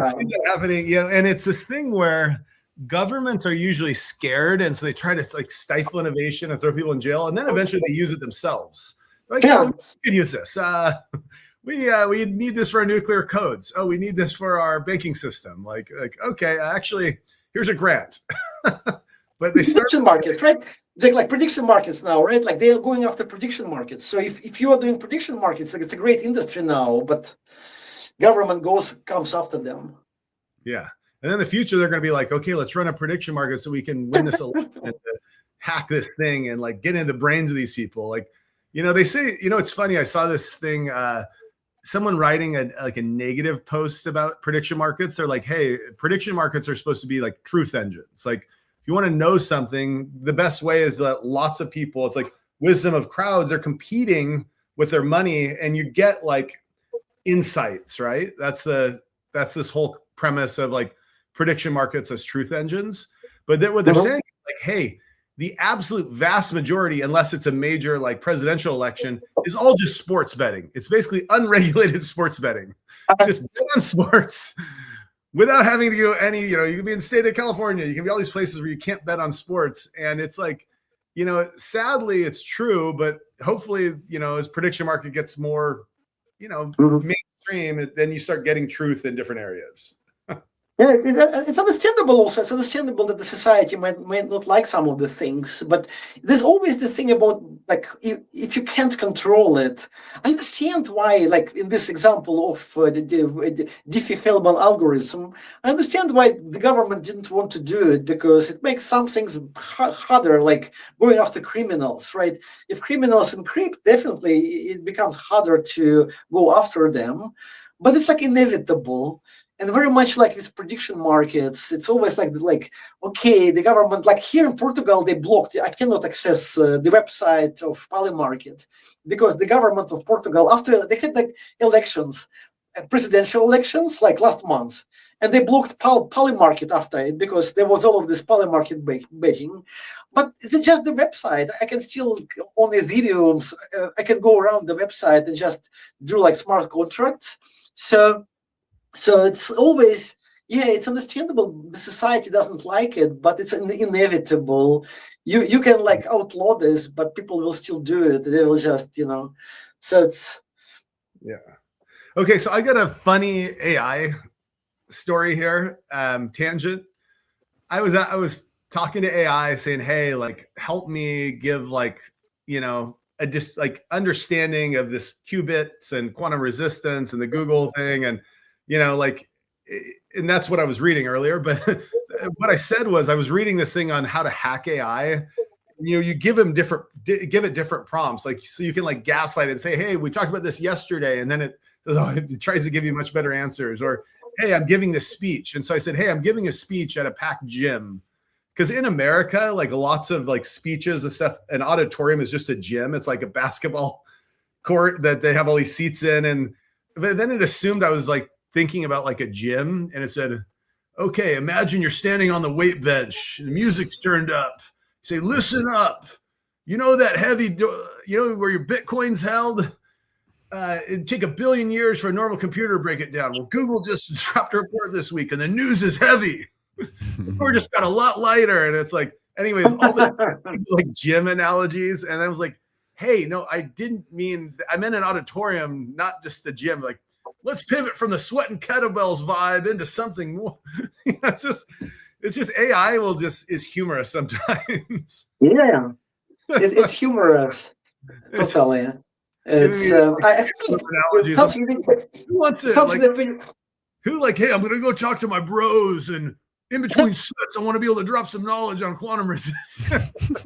Speaker 2: happening. Yeah, and it's this thing where governments are usually scared, and so they try to like stifle innovation and throw people in jail, and then eventually they use it themselves. Like, yeah, we could use this. We need this for our nuclear codes. Oh, we need this for our banking system. Like okay, actually, here's a grant. But they start
Speaker 3: prediction markets, right? They're like prediction markets now, right? Like they're going after prediction markets. So if you are doing prediction markets, like it's a great industry now, but government comes after them.
Speaker 2: Yeah. And in the future, they're going to be like, okay, let's run a prediction market so we can win this election and hack this thing and like get into the brains of these people. Like, they say, it's funny. I saw this thing, someone writing a negative post about prediction markets. They're like, hey, prediction markets are supposed to be like truth engines. Like, if you want to know something, the best way is that lots of people, it's like wisdom of crowds, are competing with their money and you get like insights, right? That's this whole premise of like prediction markets as truth engines. But then what they're saying is like, hey, the absolute vast majority, unless it's a major like presidential election, is all just sports betting. It's basically unregulated sports betting. Just bet on sports without having to go any, you can be in the state of California, you can be all these places where you can't bet on sports. And it's like, sadly it's true, but hopefully, as prediction market gets more, mainstream, then you start getting truth in different areas.
Speaker 3: Yeah, it's understandable also. It's understandable that the society might not like some of the things, but there's always this thing about, like, if you can't control it. I understand why, like, in this example of the Diffie-Hellman algorithm, I understand why the government didn't want to do it, because it makes some things harder, like going after criminals, right? If criminals encrypt, definitely it becomes harder to go after them, but it's like inevitable. And very much like with prediction markets, it's always like okay, the government, like here in Portugal, they blocked. I cannot access the website of Polymarket because the government of Portugal, after they had like elections, presidential elections, like last month, and they blocked Polymarket after it because there was all of this Polymarket betting. But it's just the website. I can still on Ethereum, I can go around the website and just do like smart contracts. So it's always, it's understandable. The society doesn't like it, but it's inevitable. You can like outlaw this, but people will still do it. They will just, so it's.
Speaker 2: Yeah. Okay. So I got a funny AI story here. Tangent. I was talking to AI saying, hey, like, help me give like, a just like understanding of this qubits and quantum resistance and the Google thing. And, and that's what I was reading earlier. But what I said was I was reading this thing on how to hack AI. You give it different prompts, like, so you can like gaslight it and say, hey, we talked about this yesterday. And then it tries to give you much better answers. Or, hey, I'm giving this speech. And so I said, hey, I'm giving a speech at a packed gym. Because in America, like lots of like speeches and stuff, an auditorium is just a gym. It's like a basketball court that they have all these seats in. And then it assumed I was like thinking about like a gym, and it said, okay, imagine you're standing on the weight bench, the music's turned up. You say, listen up. That heavy, where your Bitcoin's held? It'd take 1 billion years for a normal computer to break it down. Well, Google just dropped a report this week and the news is heavy. We're just got a lot lighter. And it's like, anyways, all the like gym analogies. And I was like, hey, no, I meant an auditorium, not just the gym. Like, let's pivot from the sweat and kettlebells vibe into something more. It's just AI is humorous sometimes.
Speaker 3: Yeah, it's humorous. Totally. It's I think something.
Speaker 2: Who wants to hey, I'm gonna go talk to my bros, and in between sets, I want to be able to drop some knowledge on quantum resistance.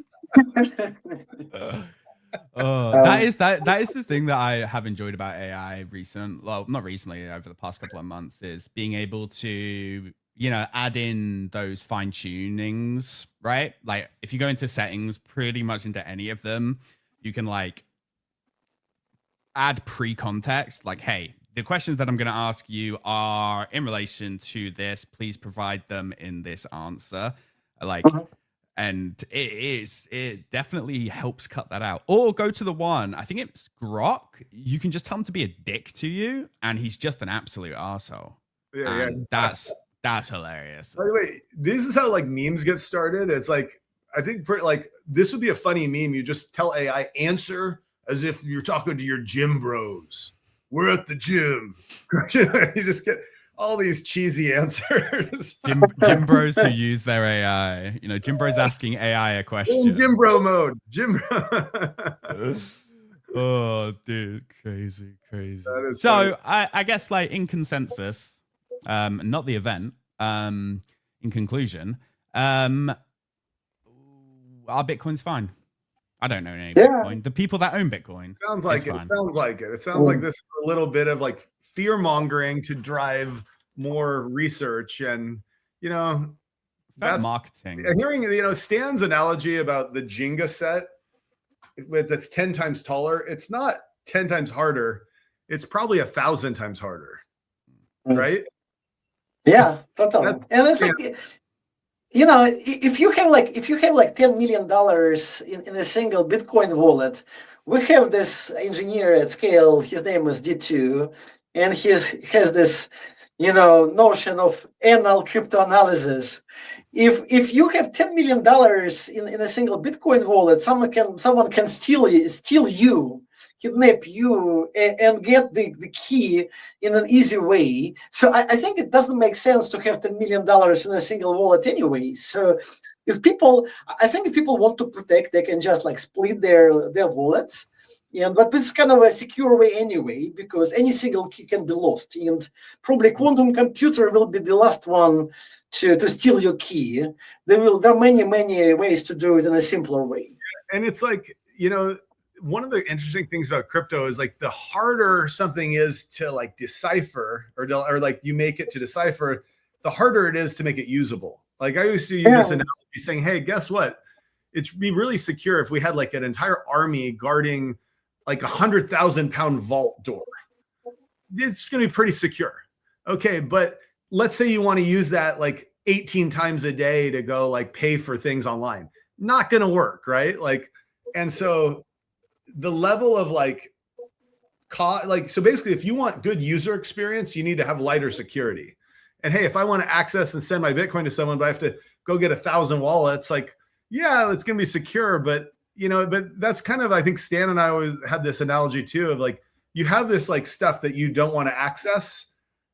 Speaker 1: That is the thing that I have enjoyed about AI not recently, over the past couple of months, is being able to, add in those fine tunings, right? Like if you go into settings, pretty much into any of them, you can like add pre-context, like, hey, the questions that I'm going to ask you are in relation to this. Please provide them in this answer. Like, and it definitely helps cut that out. Or go to the one, I think it's Grok. You can just tell him to be a dick to you, and he's just an absolute arsehole.
Speaker 2: Yeah.
Speaker 1: That's That's hilarious.
Speaker 2: By the way, this is how like memes get started. It's like, I think like this would be a funny meme. You just tell AI answer as if you're talking to your gym bros. We're at the gym. You just get all these cheesy answers.
Speaker 1: Gym bros who use their AI. You know, gym bros asking AI a question.
Speaker 2: In gym bro mode. Gym bro.
Speaker 1: Oh, dude, crazy.
Speaker 2: So
Speaker 1: Funny. I guess like in consensus, not the event, in conclusion, our Bitcoin's fine. I don't know any Bitcoin. The people that own Bitcoin.
Speaker 2: Sounds like it. Sounds like it. It sounds like this is a little bit of like fear mongering to drive more research, and you know, that's
Speaker 1: marketing.
Speaker 2: Hearing Stan's analogy about the Jenga set that's 10 times taller. It's not 10 times harder. It's probably 1,000 times harder, right?
Speaker 3: Yeah, totally. And it's like, you know, if you have like $10 million in a single Bitcoin wallet, we have this engineer at scale. His name is D2, and he has this, you know, notion of anal crypto analysis. If you have $10 million in a single Bitcoin wallet, someone can steal you, kidnap you, and get the key in an easy way. So I think it doesn't make sense to have $10 million in a single wallet anyway. So if people want to protect, they can just like split their wallets. But it's kind of a secure way anyway, because any single key can be lost, and probably quantum computer will be the last one to steal your key. There are many ways to do it in a simpler way.
Speaker 2: And it's like, you know, one of the interesting things about crypto is like the harder something is to like decipher or like you make it to decipher, the harder it is to make it usable. Like I used to use this analogy saying, hey, guess what? It'd be really secure if we had like an entire army guarding like 100,000 pound vault door. It's going to be pretty secure. Okay. But let's say you want to use that like 18 times a day to go like pay for things online. Not going to work. Right. Like, and so the level of so basically if you want good user experience, you need to have lighter security. And hey, if I want to access and send my Bitcoin to someone, but I have to go get 1,000 wallets, like, yeah, it's going to be secure, but that's kind of, I think Stan and I always had this analogy too of like, you have this like stuff that you don't want to access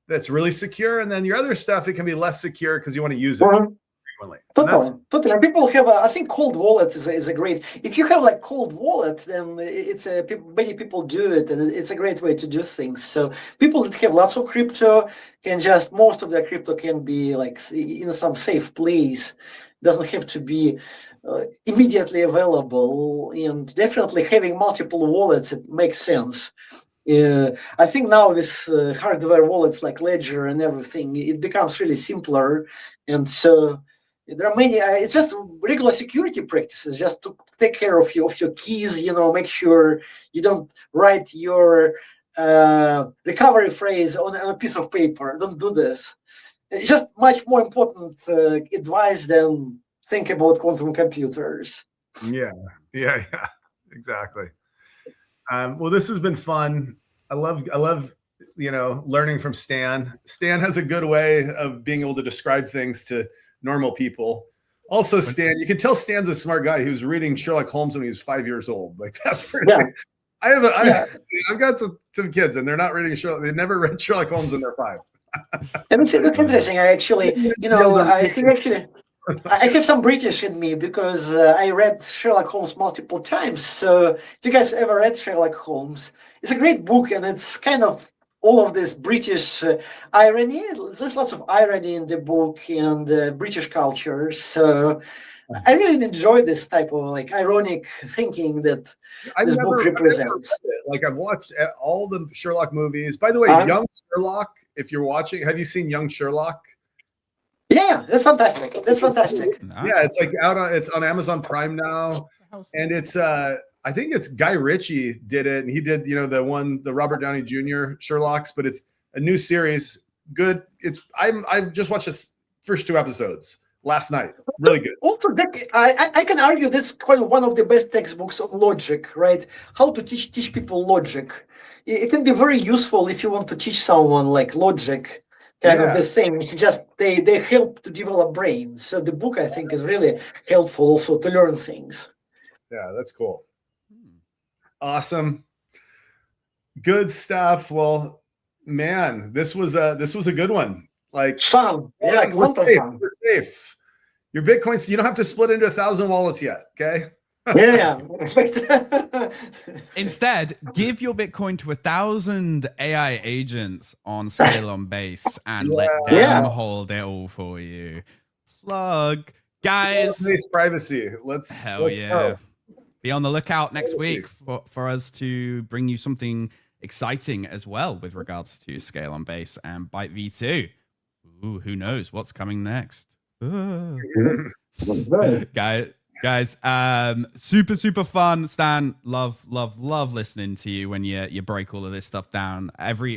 Speaker 2: that's really secure. And then your other stuff, it can be less secure because you want to use it frequently.
Speaker 3: Totally. People have, I think cold wallets is a great, if you have like cold wallet, then many people do it, and it's a great way to do things. So people that have lots of crypto can just, most of their crypto can be like in some safe place. Doesn't have to be immediately available, and definitely having multiple wallets, it makes sense. I think now with hardware wallets like Ledger and everything, it becomes really simpler, and so there are many. It's just regular security practices, just to take care of your keys. You know, make sure you don't write your recovery phrase on a piece of paper. Don't do this. It's just much more important advice than think about quantum computers.
Speaker 2: Yeah, exactly. Well, this has been fun. I love, learning from Stan. Stan has a good way of being able to describe things to normal people. Also, Stan, you can tell Stan's a smart guy. He was reading Sherlock Holmes when he was 5 years old. Like that's pretty. Yeah. I've got some kids, and they're not reading Sherlock. They never read Sherlock Holmes, and they're 5.
Speaker 3: That's interesting. I have some British in me because I read Sherlock Holmes multiple times. So if you guys ever read Sherlock Holmes, it's a great book, and it's kind of all of this British irony. There's lots of irony in the book and British culture. So I really enjoy this type of like ironic thinking that this book represents.
Speaker 2: Like I've watched all the Sherlock movies. By the way, Young Sherlock, if you're watching, have you seen Young Sherlock?
Speaker 3: Yeah, that's fantastic.
Speaker 2: Yeah, it's like it's on Amazon Prime now, and it's I think it's Guy Ritchie did it, and he did the Robert Downey Jr. Sherlock's, but it's a new series. Good. I've just watched the first 2 episodes last night. Really good.
Speaker 3: Also, I can argue that's quite one of the best textbooks on logic, right? How to teach people logic. It can be very useful if you want to teach someone like logic. kind of the same. It's just they help to develop brains. So the book, I think, is really helpful also to learn things.
Speaker 2: Yeah, that's cool. Awesome. Good stuff. Well, man, this was a good one. Like
Speaker 3: fun. Yeah,
Speaker 2: we're safe. We're safe. Your Bitcoins, you don't have to split into 1,000 wallets yet. Okay.
Speaker 3: Yeah.
Speaker 1: Instead, give your Bitcoin to 1,000 AI agents on Scale on Base and let them hold it all for you. Plug, guys.
Speaker 2: Privacy. Let's go.
Speaker 1: Be on the lookout next week for us to bring you something exciting as well with regards to Scale on Base and Byte V2. Ooh, who knows what's coming next? Guys, super fun. Stan, love listening to you when you break all of this stuff down.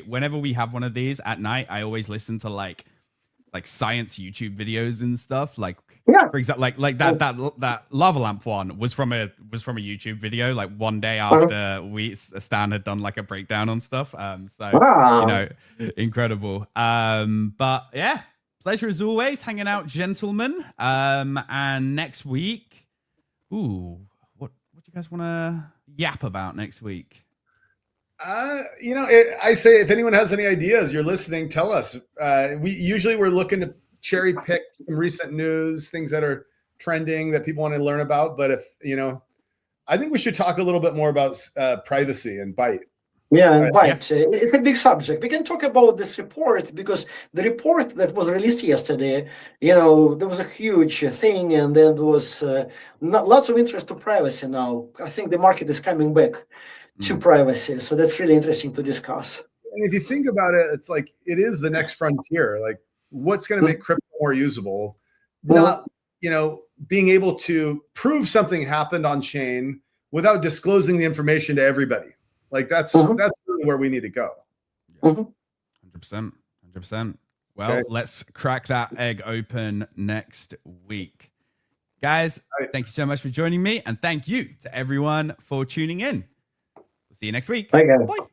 Speaker 1: Whenever we have one of these at night, I always listen to like science YouTube videos and stuff. Like, for example, like that lava lamp one was from a YouTube video. Like one day after Stan had done like a breakdown on stuff. Incredible. But yeah, pleasure as always hanging out, gentlemen. And next week, what do you guys want to yap about next week?
Speaker 2: I say if anyone has any ideas, you're listening, tell us. We're looking to cherry pick some recent news, things that are trending that people want to learn about. But I think we should talk a little bit more about privacy and Byte.
Speaker 3: Yeah, Byte. It's a big subject. We can talk about this report because the report that was released yesterday, there was a huge thing, and then there was lots of interest to privacy now. I think the market is coming back to privacy. So that's really interesting to discuss.
Speaker 2: And if you think about it, it's like it is the next frontier. Like what's going to make crypto more usable? Not, being able to prove something happened on chain without disclosing the information to everybody. Like that's really where we need to go.
Speaker 1: 100%. Well, let's crack that egg open next week. Guys, thank you so much for joining me. And thank you to everyone for tuning in. See you next week.
Speaker 3: Bye.
Speaker 1: Bye.